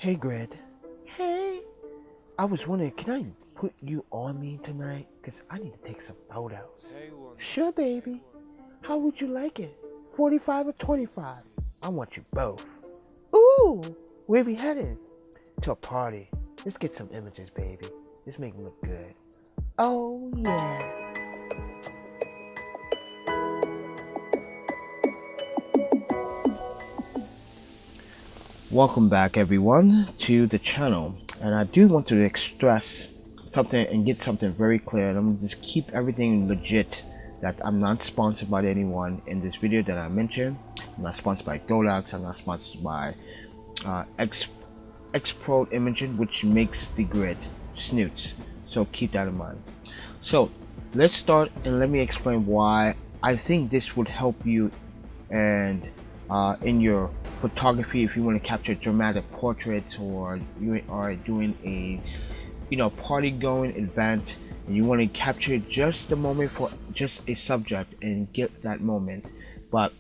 Hey Grid. Hey. I was wondering, can I put you on me tonight? Because I need to take some photos. Sure, baby. How would you like it? 45 or 25? I want you both. Ooh, where we headed? To a party. Let's get some images, baby. Let's make them look good. Oh, yeah. Welcome back, everyone, to the channel. And I do want to stress something and get something very clear. And I'm going to just keep everything legit, that I'm not sponsored by anyone in this video that I mentioned. I'm not sponsored by Godox. I'm not sponsored by Expoimaging, which makes the grid, Snoots. So keep that in mind. So let's start, and let me explain why I think this would help you and in your photography if you want to capture dramatic portraits, or you are doing a party going event and you want to capture just the moment for just a subject and get that moment, but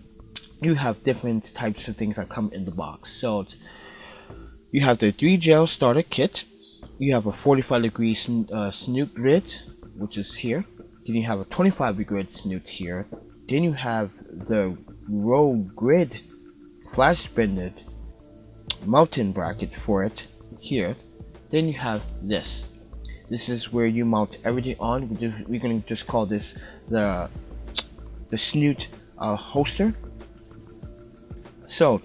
you have different types of things that come in the box. So you have the 3 gel starter kit, you have a 45-degree Snoot grid, which is here, then you have a 25-degree grid Snoot here, then you have the row grid flash bended mounting bracket for it here. Then you have this is where you mount everything on. We're going to just call this the Snoot holster. So,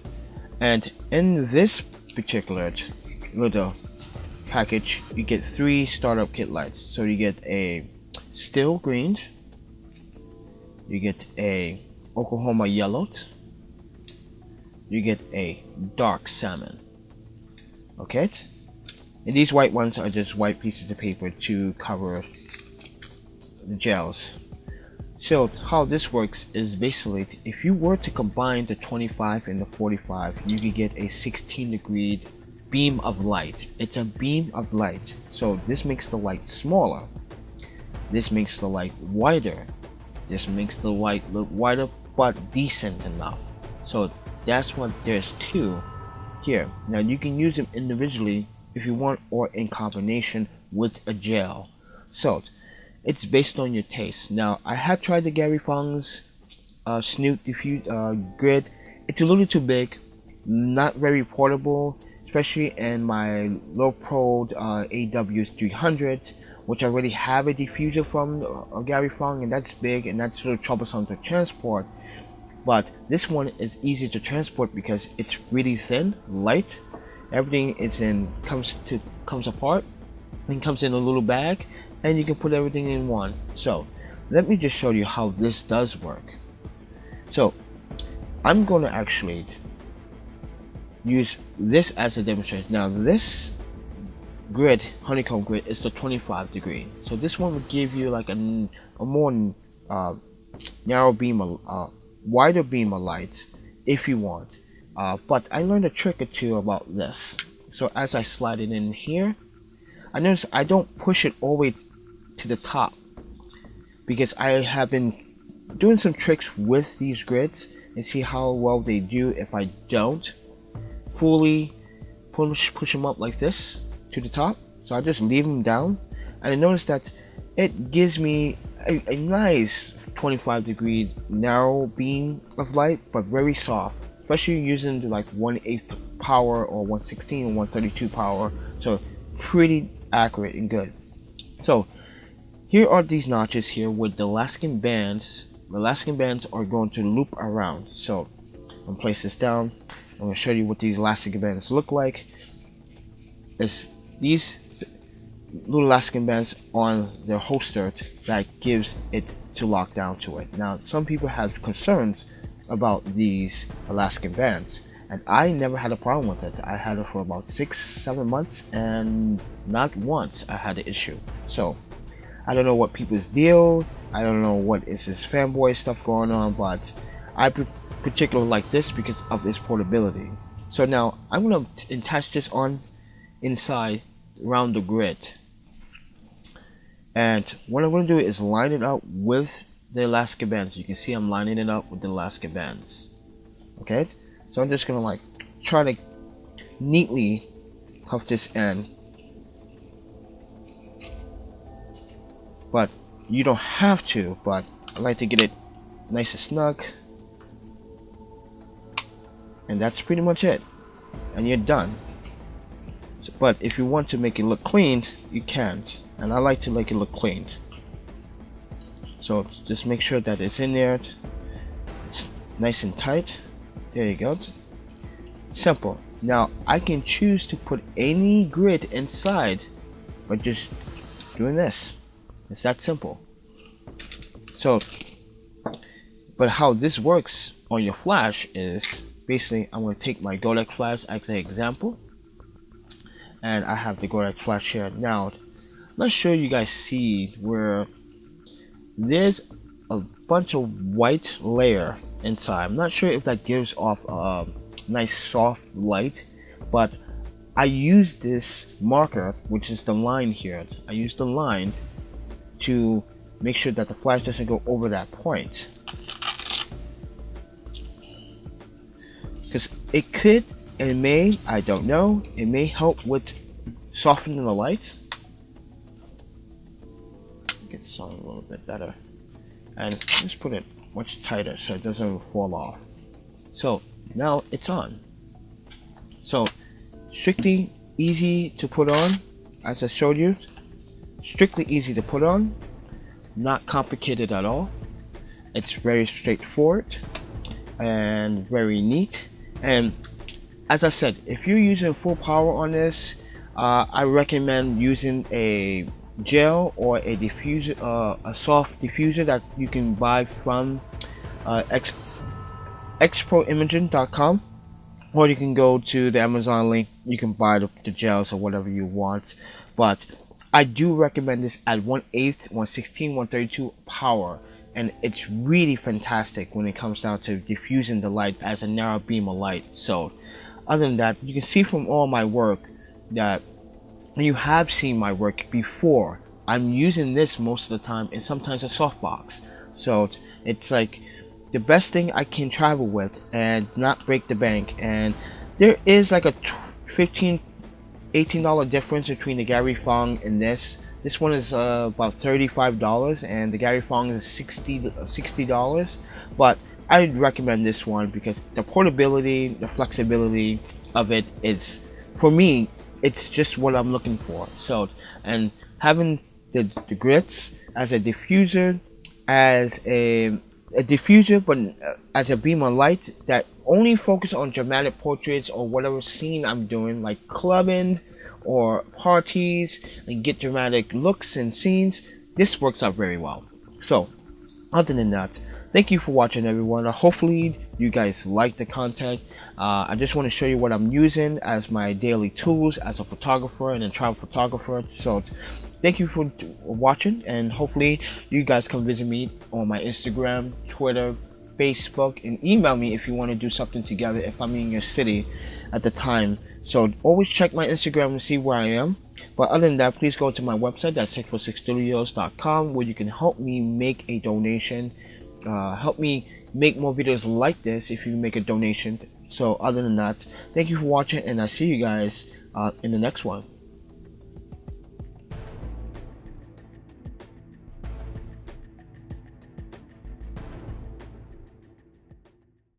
and in this particular little package you get 3 startup kit lights. So you get a still green, you get a Oklahoma yellow, you get a dark salmon. Okay, and these white ones are just white pieces of paper to cover the gels. So how this works is basically, if you were to combine the 25 and the 45, you could get a 16-degree beam of light. It's a beam of light. So this makes the light smaller, this makes the light wider, this makes the light look wider but decent enough. So that's what there's 2 here. Now you can use them individually if you want, or in combination with a gel. So it's based on your taste. Now I have tried the Gary Fung's Snoot diffuse grid. It's a little too big, not very portable, especially in my low pro AW300, which I already have a diffuser from Gary Fung, and that's big and that's a little troublesome to transport. But this one is easy to transport because it's really thin, light. Everything is comes apart and comes in a little bag, and you can put everything in one. So let me just show you how this does work. So I'm going to actually use this as a demonstration. Now this grid, honeycomb grid, is the 25-degree. So this one would give you like a more narrow beam, wider beam of light if you want. But I learned a trick or two about this. So as I slide it in here, I notice I don't push it all the way to the top, because I have been doing some tricks with these grids and see how well they do if I don't fully push them up like this to the top. So I just leave them down, and I notice that it gives me a nice 25-degree narrow beam of light, but very soft, especially using like 1/8 power or 1/16 or 1/32 power. So pretty accurate and good. So here are these notches here with the elastic bands. The elastic bands are going to loop around. So I'm gonna place this down. I'm gonna show you what these elastic bands look like. It's these little elastic bands on the holster that gives it to lock down to it. Now some people have concerns about these elastic bands, and I never had a problem with it. I had it for about 6-7 months, and not once I had an issue. So I don't know what people's deal, I don't know what is this fanboy stuff going on, but I particularly like this because of its portability. So now I'm going to attach this on inside around the grid, and what I'm going to do is line it up with the elastic bands. You can see I'm lining it up with the elastic bands. Okay, so I'm just going to like try to neatly cuff this end. But you don't have to, but I like to get it nice and snug. And that's pretty much it. And you're done. So, but if you want to make it look cleaned, you can't. And I like to make it look cleaned. So just make sure that it's in there. It's nice and tight. There you go. Simple. Now I can choose to put any grid inside by just doing this. It's that simple. So, but how this works on your flash is basically I'm going to take my Kodak flash as an example, and I have the Kodak flash here. Now, I'm not sure you guys see where there's a bunch of white layer inside. I'm not sure if that gives off a nice soft light, but I use this marker, which is the line here. I use the line to make sure that the flash doesn't go over that point, because it could, it may, I don't know, it may help with softening the light. Get something a little bit better, and just put it much tighter so it doesn't fall off. So now it's on. So strictly easy to put on, as I showed you. Strictly easy to put on, not complicated at all. It's very straightforward and very neat. And as I said, if you're using full power on this, I recommend using a gel or a diffuser, a soft diffuser that you can buy from Expoimaging.com, or you can go to the Amazon link. You can buy the gels or whatever you want, but I do recommend this at 1/8, 1/16, 1/32 power, and it's really fantastic when it comes down to diffusing the light as a narrow beam of light. So other than that, you can see from all my work that you have seen my work before. I'm using this most of the time, and sometimes a softbox. So it's like the best thing I can travel with and not break the bank. And there is like a $18 difference between the Gary Fong and this. This one is about $35, and the Gary Fong is $60. But I'd recommend this one because the portability, the flexibility of it is, for me, it's just what I'm looking for. So, and having the grits as a diffuser, as a diffuser, but as a beam of light that only focus on dramatic portraits or whatever scene I'm doing, like clubbing or parties, and get dramatic looks and scenes. This works out very well. So other than that, thank you for watching, everyone. Hopefully you guys like the content. I just want to show you what I'm using as my daily tools as a photographer and a travel photographer. So thank you for watching, and hopefully you guys come visit me on my Instagram, Twitter, Facebook, and email me if you want to do something together if I'm in your city at the time. So always check my Instagram and see where I am. But other than that, please go to my website, that's 646studios.com, where you can help me make a donation. Help me make more videos like this if you make a donation. So other than that, thank you for watching, and I'll see you guys in the next one.